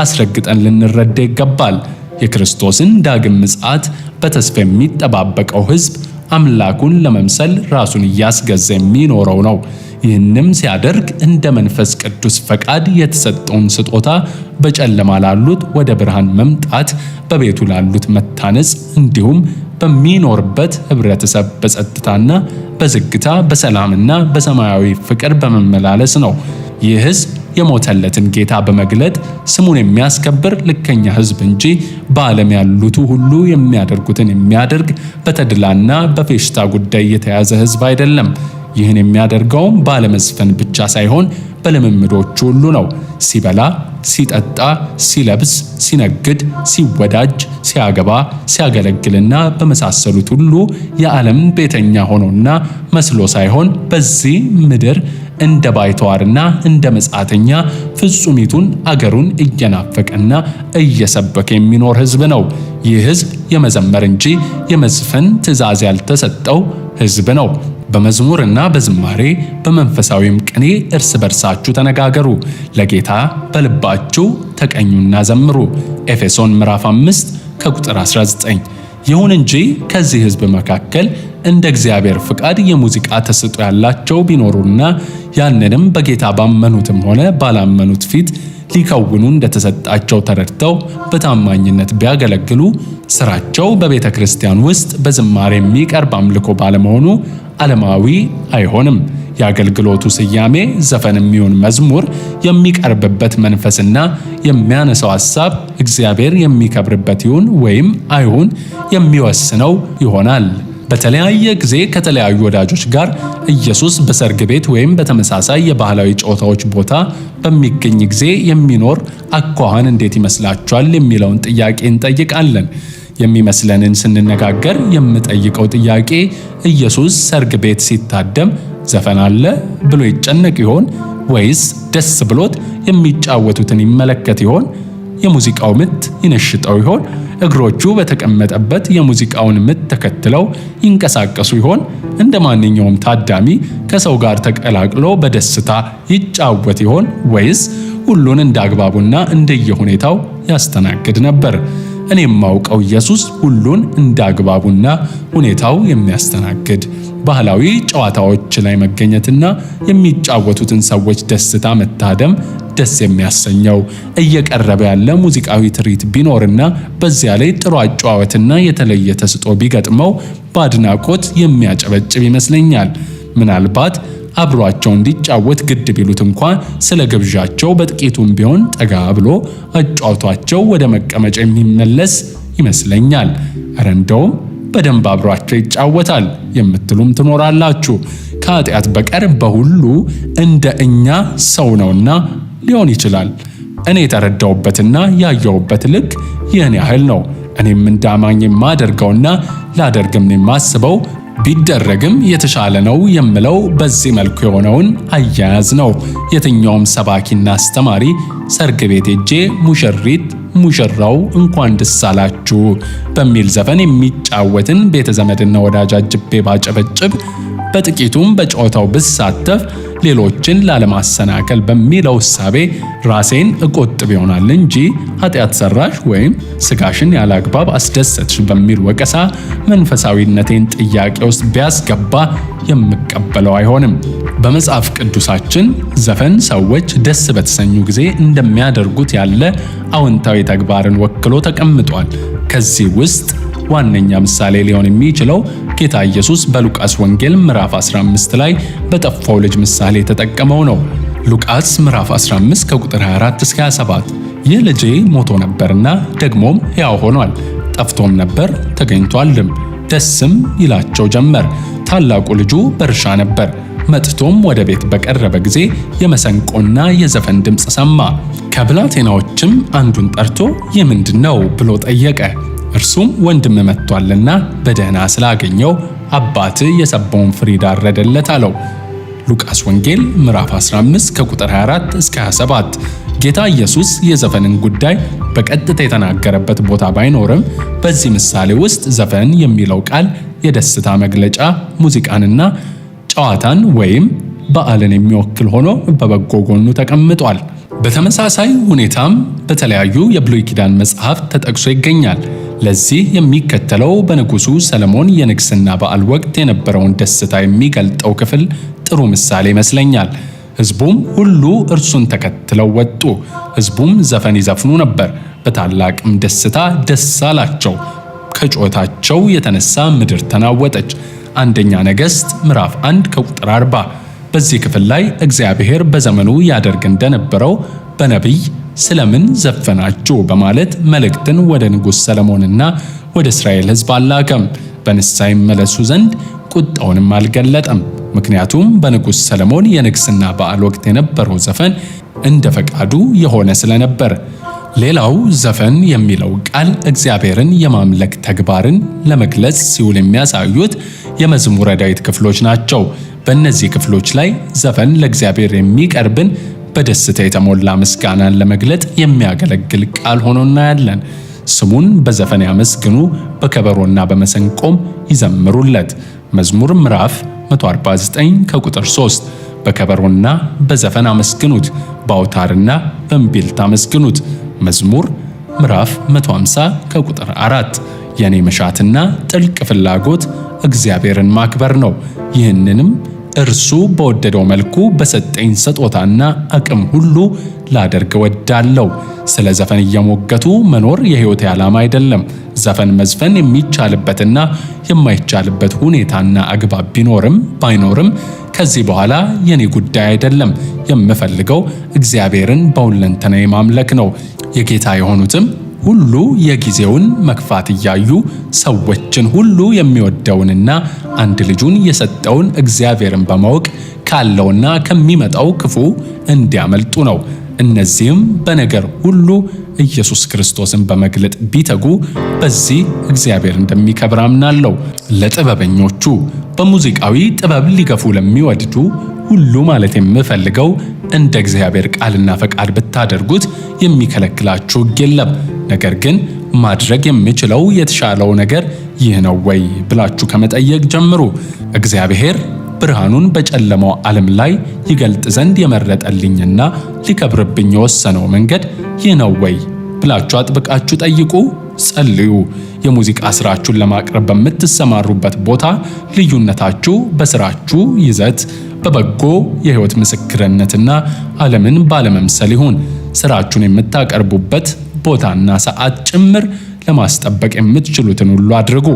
አስረግጠን ልንረዳ ይገባል። የክርስቶስን ዳግም ምጽአት በተስፋ የሚጠባበቀው ሕዝብ አምላኩን ለመምሰል ራሱን እያስገዛ የሚኖረው ነው። ይህንም ሲያደርግ እንደ መንፈስ ቅዱስ ፈቃድ የተሰጠውን ስጦታ በጨለማ ላሉት ወደ ብርሃን መምጣት፣ በቤቱ ላሉት መታነጽ፣ እንዲሁም በሚኖርበት ህብረተሰብ በጸጥታና በዝግታ በሰላምና በሰማያዊ ፍቅር በመመላለስ ነው። ይህ ሕዝብ የሞተለትን ጌታ በመግለጥ ስሙን የሚያስከብር ልከኛ ሕዝብ እንጂ በዓለም ያሉት ሁሉ የሚያደርጉትን የሚያደርግ በተድላና በፌሽታ ጉዳይ የተያዘ ሕዝብ አይደለም። ይህን የሚያደርገውም ባለመዝፈን ብቻ ሳይሆን በልምምዶቹ ሁሉ ነው። ሲበላ፣ ሲጠጣ፣ ሲለብስ፣ ሲነግድ፣ ሲወዳጅ፣ ሲያገባ፣ ሲያገለግልና በመሳሰሉት ሁሉ የዓለም ቤተኛ ሆኖና መስሎ ሳይሆን በዚህ ምድር እንደ ባይተዋርና እንደ መጻተኛ ፍጹሚቱን አገሩን እየናፈቀና እየሰበከ የሚኖር ሕዝብ ነው። ይህ ሕዝብ የመዘመር እንጂ የመዝፈን ትእዛዝ ያልተሰጠው ሕዝብ ነው። በመዝሙርና በዝማሬ በመንፈሳዊም ቅኔ እርስ በርሳችሁ ተነጋገሩ፣ ለጌታ በልባችሁ ተቀኙና ዘምሩ። ኤፌሶን ምዕራፍ 5 ከቁጥር 19። ይሁን እንጂ ከዚህ ሕዝብ መካከል እንደ እግዚአብሔር ፍቃድ የሙዚቃ ተሰጥኦ ያላቸው ቢኖሩና ያንንም በጌታ ባመኑትም ሆነ ባላመኑት ፊት ሊከውኑ እንደተሰጣቸው ተረድተው በታማኝነት ቢያገለግሉ ስራቸው በቤተ ክርስቲያን ውስጥ በዝማሬ የሚቀርብ አምልኮ ባለመሆኑ ዓለማዊ አይሆንም። የአገልግሎቱ ስያሜ ዘፈን የሚሆን መዝሙር የሚቀርብበት መንፈስና የሚያነሳው ሐሳብ እግዚአብሔር የሚከብርበት ይሁን ወይም አይሁን የሚወስነው ይሆናል። በተለያየ ጊዜ ከተለያዩ ወዳጆች ጋር ኢየሱስ በሰርግ ቤት ወይም በተመሳሳይ የባህላዊ ጨዋታዎች ቦታ በሚገኝ ጊዜ የሚኖር አኳኋን እንዴት ይመስላችኋል የሚለውን ጥያቄ እንጠይቃለን። የሚመስለንን ስንነጋገር የምጠይቀው ጥያቄ ኢየሱስ ሰርግ ቤት ሲታደም ዘፈን አለ ብሎ ይጨነቅ ይሆን ወይስ ደስ ብሎት የሚጫወቱትን ይመለከት ይሆን? የሙዚቃው ምት ይነሽጠው ይሆን? እግሮቹ በተቀመጠበት የሙዚቃውን ምት ተከትለው ይንቀሳቀሱ ይሆን? እንደ ማንኛውም ታዳሚ ከሰው ጋር ተቀላቅሎ በደስታ ይጫወት ይሆን? ወይስ ሁሉን እንዳግባቡና እንደየሁኔታው ያስተናግድ ነበር? እኔ የማውቀው ኢየሱስ ሁሉን እንዳግባቡና ሁኔታው የሚያስተናግድ ባህላዊ ጨዋታዎች ላይ መገኘትና የሚጫወቱትን ሰዎች ደስታ መታደም ደስ የሚያሰኘው እየቀረበ ያለ ሙዚቃዊ ትርኢት ቢኖርና በዚያ ላይ ጥሩ አጨዋወትና የተለየ ተስጦ ቢገጥመው በአድናቆት የሚያጨበጭብ ይመስለኛል። ምናልባት አብሯቸው እንዲጫወት ግድ ቢሉት እንኳን ስለ ግብዣቸው በጥቂቱም ቢሆን ጠጋ ብሎ አጫውቷቸው ወደ መቀመጫ የሚመለስ ይመስለኛል። ኧረ እንደውም በደንብ አብሯቸው ይጫወታል የምትሉም ትኖራላችሁ። ከኃጢአት በቀር በሁሉ እንደ እኛ ሰው ነውና ሊሆን ይችላል። እኔ የተረዳውበትና ያየውበት ልክ ይህን ያህል ነው። እኔም እንዳማኝ የማደርገውና ላደርግም የማስበው ቢደረግም የተሻለ ነው የምለው በዚህ መልኩ የሆነውን አያያዝ ነው። የትኛውም ሰባኪና አስተማሪ ሰርግ ቤት ሄጄ ሙሽሪት ሙሽራው እንኳን ደስ አላችሁ በሚል ዘፈን የሚጫወትን ቤተ ዘመድና ወዳጅ አጅቤ ባጨበጭብ በጥቂቱም በጨዋታው ብሳተፍ ሌሎችን ላለማሰናከል በሚለው እሳቤ ራሴን እቆጥብ ይሆናል እንጂ ኃጢአት ሰራሽ ወይም ስጋሽን ያላግባብ አስደሰትሽ በሚል ወቀሳ መንፈሳዊነቴን ጥያቄ ውስጥ ቢያስገባ የምቀበለው አይሆንም። በመጽሐፍ ቅዱሳችን ዘፈን ሰዎች ደስ በተሰኙ ጊዜ እንደሚያደርጉት ያለ አዎንታዊ ተግባርን ወክሎ ተቀምጧል። ከዚህ ውስጥ ዋነኛ ምሳሌ ሊሆን የሚችለው ጌታ ኢየሱስ በሉቃስ ወንጌል ምዕራፍ 15 ላይ በጠፋው ልጅ ምሳሌ የተጠቀመው ነው። ሉቃስ ምዕራፍ 15 ከቁጥር 24 እስከ 27 ይህ ልጄ ሞቶ ነበርና ደግሞም ሕያው ሆኗል፣ ጠፍቶም ነበር ተገኝቷልም፣ ደስም ይላቸው ጀመር። ታላቁ ልጁ በእርሻ ነበር። መጥቶም ወደ ቤት በቀረበ ጊዜ የመሰንቆና የዘፈን ድምፅ ሰማ። ከብላቴናዎችም አንዱን ጠርቶ ይህ ምንድነው ብሎ ጠየቀ። እርሱም ወንድም መጥቷልና በደህና ስላገኘው አባት የሰባውን ፍሪዳ አረደለት አለው። ሉቃስ ወንጌል ምዕራፍ 15 ከቁጥር 24 እስከ 27 ጌታ ኢየሱስ የዘፈንን ጉዳይ በቀጥታ የተናገረበት ቦታ ባይኖርም በዚህ ምሳሌ ውስጥ ዘፈን የሚለው ቃል የደስታ መግለጫ፣ ሙዚቃንና ጨዋታን ወይም በዓልን የሚወክል ሆኖ በበጎ ጎኑ ተቀምጧል። በተመሳሳይ ሁኔታም በተለያዩ የብሉይ ኪዳን መጽሐፍት ተጠቅሶ ይገኛል። ለዚህ የሚከተለው በንጉሡ ሰለሞን የንግሥና በዓል ወቅት የነበረውን ደስታ የሚገልጠው ክፍል ጥሩ ምሳሌ ይመስለኛል። ሕዝቡም ሁሉ እርሱን ተከትለው ወጡ። ሕዝቡም ዘፈን ይዘፍኑ ነበር፣ በታላቅም ደስታ ደስ አላቸው። ከጩኸታቸው የተነሳ ምድር ተናወጠች። አንደኛ ነገሥት ምዕራፍ 1 ከቁጥር 40 በዚህ ክፍል ላይ እግዚአብሔር በዘመኑ ያደርግ እንደነበረው በነቢይ ስለምን ዘፈናችሁ በማለት መልእክትን ወደ ንጉሥ ሰለሞንና ወደ እስራኤል ሕዝብ አላከም። በንስሐ ይመለሱ ዘንድ ቁጣውንም አልገለጠም። ምክንያቱም በንጉሥ ሰለሞን የንግሥና በዓል ወቅት የነበረው ዘፈን እንደ ፈቃዱ የሆነ ስለነበር። ሌላው ዘፈን የሚለው ቃል እግዚአብሔርን የማምለክ ተግባርን ለመግለጽ ሲውል የሚያሳዩት የመዝሙረ ዳዊት ክፍሎች ናቸው። በእነዚህ ክፍሎች ላይ ዘፈን ለእግዚአብሔር የሚቀርብን በደስታ የተሞላ ምስጋናን ለመግለጥ የሚያገለግል ቃል ሆኖ እናያለን። ስሙን በዘፈን ያመስግኑ፣ በከበሮና በመሰንቆም ይዘምሩለት። መዝሙር ምዕራፍ 149 ከቁጥር 3 በከበሮና በዘፈን አመስግኑት፣ በአውታርና በእምቢልታ አመስግኑት። መዝሙር ምዕራፍ 150 ከቁጥር 4 የኔ መሻትና ጥልቅ ፍላጎት እግዚአብሔርን ማክበር ነው። ይህንንም እርሱ በወደደው መልኩ በሰጠኝ ስጦታና አቅም ሁሉ ላደርግ ወዳለው። ስለ ዘፈን እየሞገቱ መኖር የሕይወቴ ዓላማ አይደለም። ዘፈን መዝፈን የሚቻልበትና የማይቻልበት ሁኔታና አግባብ ቢኖርም ባይኖርም ከዚህ በኋላ የኔ ጉዳይ አይደለም። የምፈልገው እግዚአብሔርን በሁለንተናዬ ማምለክ ነው። የጌታ የሆኑትም ሁሉ የጊዜውን መክፋት እያዩ ሰዎችን ሁሉ የሚወደውንና አንድ ልጁን የሰጠውን እግዚአብሔርን በማወቅ ካለውና ከሚመጣው ክፉ እንዲያመልጡ ነው። እነዚህም በነገር ሁሉ ኢየሱስ ክርስቶስን በመግለጥ ቢተጉ በዚህ እግዚአብሔር እንደሚከብር አምናለሁ። ለጥበበኞቹ በሙዚቃዊ ጥበብ ሊገፉ ለሚወድዱ ሁሉ ማለት የምፈልገው እንደ እግዚአብሔር ቃልና ፈቃድ ብታደርጉት የሚከለክላችሁ ሕግ የለም። ነገር ግን ማድረግ የምችለው የተሻለው ነገር ይህ ነው ወይ ብላችሁ ከመጠየቅ ጀምሩ። እግዚአብሔር ብርሃኑን በጨለማው ዓለም ላይ ይገልጥ ዘንድ የመረጠልኝና ሊከብርብኝ የወሰነው መንገድ ይህ ነው ወይ ብላችሁ አጥብቃችሁ ጠይቁ፣ ጸልዩ። የሙዚቃ ስራችሁን ለማቅረብ በምትሰማሩበት ቦታ ልዩነታችሁ በስራችሁ ይዘት፣ በበጎ የሕይወት ምስክርነትና ዓለምን ባለመምሰል ይሁን። ስራችሁን የምታቀርቡበት ቦታና ሰዓት ጭምር ለማስጠበቅ የምትችሉትን ሁሉ አድርጉ።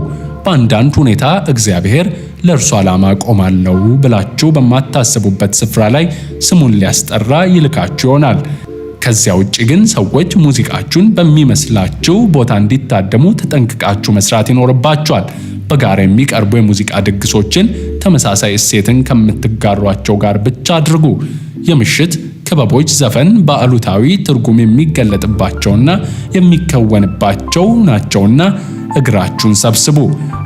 በአንዳንድ ሁኔታ እግዚአብሔር ለእርሱ ዓላማ ቆማለሁ ብላችሁ በማታስቡበት ስፍራ ላይ ስሙን ሊያስጠራ ይልካችሁ ይሆናል። ከዚያ ውጭ ግን ሰዎች ሙዚቃችሁን በሚመስላችሁ ቦታ እንዲታደሙ ተጠንቅቃችሁ መስራት ይኖርባችኋል። በጋራ የሚቀርቡ የሙዚቃ ድግሶችን ተመሳሳይ እሴትን ከምትጋሯቸው ጋር ብቻ አድርጉ። የምሽት ክበቦች ዘፈን በአሉታዊ ትርጉም የሚገለጥባቸውና የሚከወንባቸው ናቸውና እግራችሁን ሰብስቡ።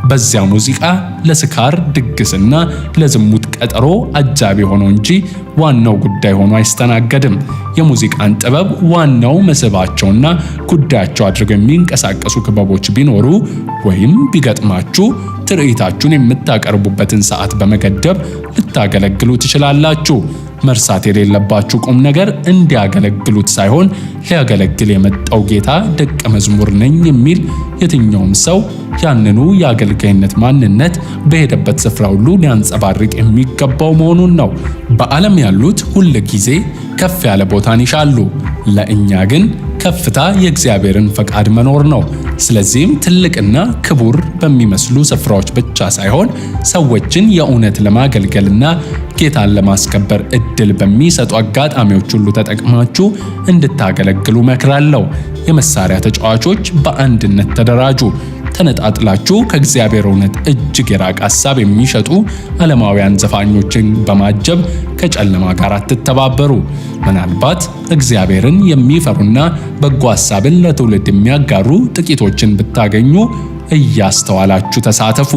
በዚያ ሙዚቃ ለስካር ድግስና ለዝሙት ቀጠሮ አጃቢ ሆኖ እንጂ ዋናው ጉዳይ ሆኖ አይስተናገድም። የሙዚቃን ጥበብ ዋናው መስህባቸውና ጉዳያቸው አድርገው የሚንቀሳቀሱ ክበቦች ቢኖሩ ወይም ቢገጥማችሁ ትርኢታችሁን የምታቀርቡበትን ሰዓት በመገደብ ልታገለግሉ ትችላላችሁ። መርሳት የሌለባችሁ ቁም ነገር እንዲያገለግሉት ሳይሆን ሊያገለግል የመጣው ጌታ ደቀ መዝሙር ነኝ የሚል የትኛውም ሰው ያንኑ የአገልጋይነት ማንነት በሄደበት ስፍራ ሁሉ ሊያንጸባርቅ የሚገባው መሆኑን ነው። በዓለም ያሉት ሁል ጊዜ ከፍ ያለ ቦታን ይሻሉ። ለእኛ ግን ከፍታ የእግዚአብሔርን ፈቃድ መኖር ነው። ስለዚህም ትልቅና ክቡር በሚመስሉ ስፍራዎች ብቻ ሳይሆን ሰዎችን የእውነት ለማገልገልና ጌታን ለማስከበር እድል በሚሰጡ አጋጣሚዎች ሁሉ ተጠቅማችሁ እንድታገለግሉ መክራለሁ። የመሳሪያ ተጫዋቾች በአንድነት ተደራጁ። ተነጣጥላችሁ ከእግዚአብሔር እውነት እጅግ የራቀ ሐሳብ የሚሸጡ ዓለማውያን ዘፋኞችን በማጀብ ከጨለማ ጋር አትተባበሩ። ምናልባት እግዚአብሔርን የሚፈሩና በጎ ሐሳብን ለትውልድ የሚያጋሩ ጥቂቶችን ብታገኙ እያስተዋላችሁ ተሳተፉ።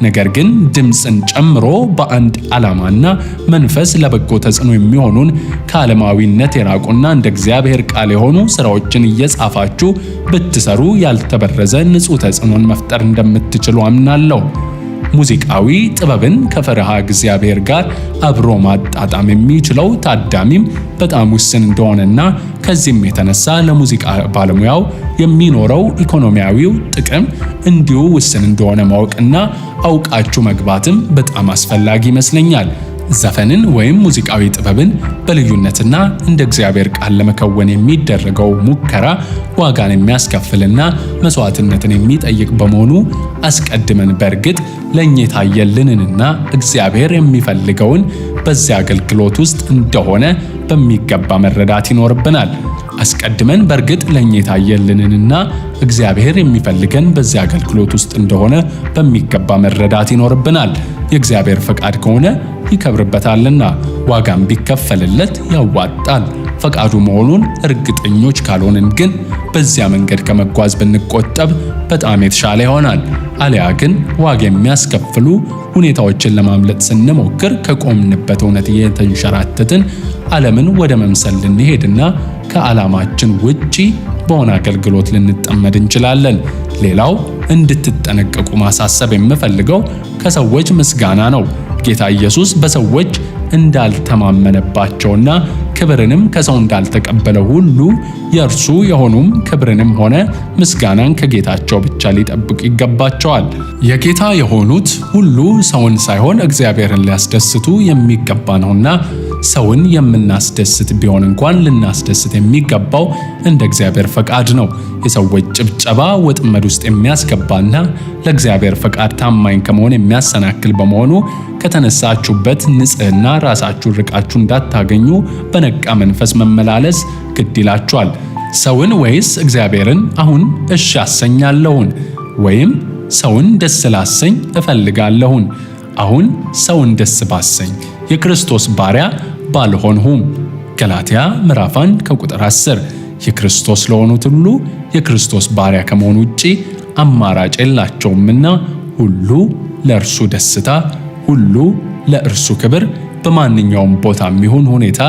ነገር ግን ድምፅን ጨምሮ በአንድ ዓላማና መንፈስ ለበጎ ተጽዕኖ የሚሆኑን ከዓለማዊነት የራቁና እንደ እግዚአብሔር ቃል የሆኑ ሥራዎችን እየጻፋችሁ ብትሰሩ ያልተበረዘ ንጹሕ ተጽዕኖን መፍጠር እንደምትችሉ አምናለሁ። ሙዚቃዊ ጥበብን ከፈሪሃ እግዚአብሔር ጋር አብሮ ማጣጣም የሚችለው ታዳሚም በጣም ውስን እንደሆነና ከዚህም የተነሳ ለሙዚቃ ባለሙያው የሚኖረው ኢኮኖሚያዊው ጥቅም እንዲሁ ውስን እንደሆነ ማወቅና አውቃችሁ መግባትም በጣም አስፈላጊ ይመስለኛል። ዘፈንን ወይም ሙዚቃዊ ጥበብን በልዩነትና እንደ እግዚአብሔር ቃል ለመከወን የሚደረገው ሙከራ ዋጋን የሚያስከፍልና መስዋዕትነትን የሚጠይቅ በመሆኑ አስቀድመን በእርግጥ ለእኛ የታየልንንና እግዚአብሔር የሚፈልገውን በዚያ አገልግሎት ውስጥ እንደሆነ በሚገባ መረዳት ይኖርብናል። አስቀድመን በእርግጥ ለእኛ የታየልንንና እግዚአብሔር የሚፈልገን በዚያ አገልግሎት ውስጥ እንደሆነ በሚገባ መረዳት ይኖርብናል። የእግዚአብሔር ፈቃድ ከሆነ ይከብርበታልና ዋጋም ቢከፈልለት ያዋጣል። ፈቃዱ መሆኑን እርግጠኞች ካልሆንን ግን በዚያ መንገድ ከመጓዝ ብንቆጠብ በጣም የተሻለ ይሆናል። አሊያ ግን ዋጋ የሚያስከፍሉ ሁኔታዎችን ለማምለጥ ስንሞክር ከቆምንበት እውነት እየተንሸራተትን ዓለምን ወደ መምሰል ልንሄድና ከዓላማችን ውጪ በሆነ አገልግሎት ልንጠመድ እንችላለን። ሌላው እንድትጠነቀቁ ማሳሰብ የምፈልገው ከሰዎች ምስጋና ነው። ጌታ ኢየሱስ በሰዎች እንዳልተማመነባቸውና ክብርንም ከሰው እንዳልተቀበለ ሁሉ የእርሱ የሆኑም ክብርንም ሆነ ምስጋናን ከጌታቸው ብቻ ሊጠብቁ ይገባቸዋል። የጌታ የሆኑት ሁሉ ሰውን ሳይሆን እግዚአብሔርን ሊያስደስቱ የሚገባ ነውና ሰውን የምናስደስት ቢሆን እንኳን ልናስደስት የሚገባው እንደ እግዚአብሔር ፈቃድ ነው። የሰዎች ጭብጨባ ወጥመድ ውስጥ የሚያስገባና ለእግዚአብሔር ፈቃድ ታማኝ ከመሆን የሚያሰናክል በመሆኑ ከተነሳችሁበት ንጽሕና ራሳችሁን ርቃችሁ እንዳታገኙ በነቃ መንፈስ መመላለስ ግድ ይላችኋል። ሰውን ወይስ እግዚአብሔርን አሁን እሺ አሰኛለሁን? ወይም ሰውን ደስ ላሰኝ እፈልጋለሁን? አሁን ሰውን ደስ ባሰኝ የክርስቶስ ባሪያ ባልሆንሁም። ገላትያ ምዕራፍ 1 ከቁጥር 10። የክርስቶስ ለሆኑት ሁሉ የክርስቶስ ባሪያ ከመሆኑ ውጪ አማራጭ የላቸውምና ሁሉ ለእርሱ ደስታ፣ ሁሉ ለእርሱ ክብር በማንኛውም ቦታም ይሁን ሁኔታ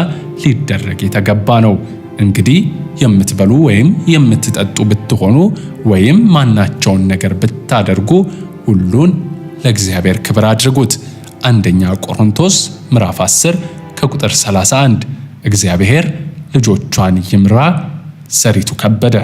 ሊደረግ የተገባ ነው። እንግዲህ የምትበሉ ወይም የምትጠጡ ብትሆኑ ወይም ማናቸውን ነገር ብታደርጉ ሁሉን ለእግዚአብሔር ክብር አድርጉት። አንደኛ ቆሮንቶስ ምዕራፍ 10 ከቁጥር 31። እግዚአብሔር ልጆቿን ይምራ። ሰሪቱ ከበደ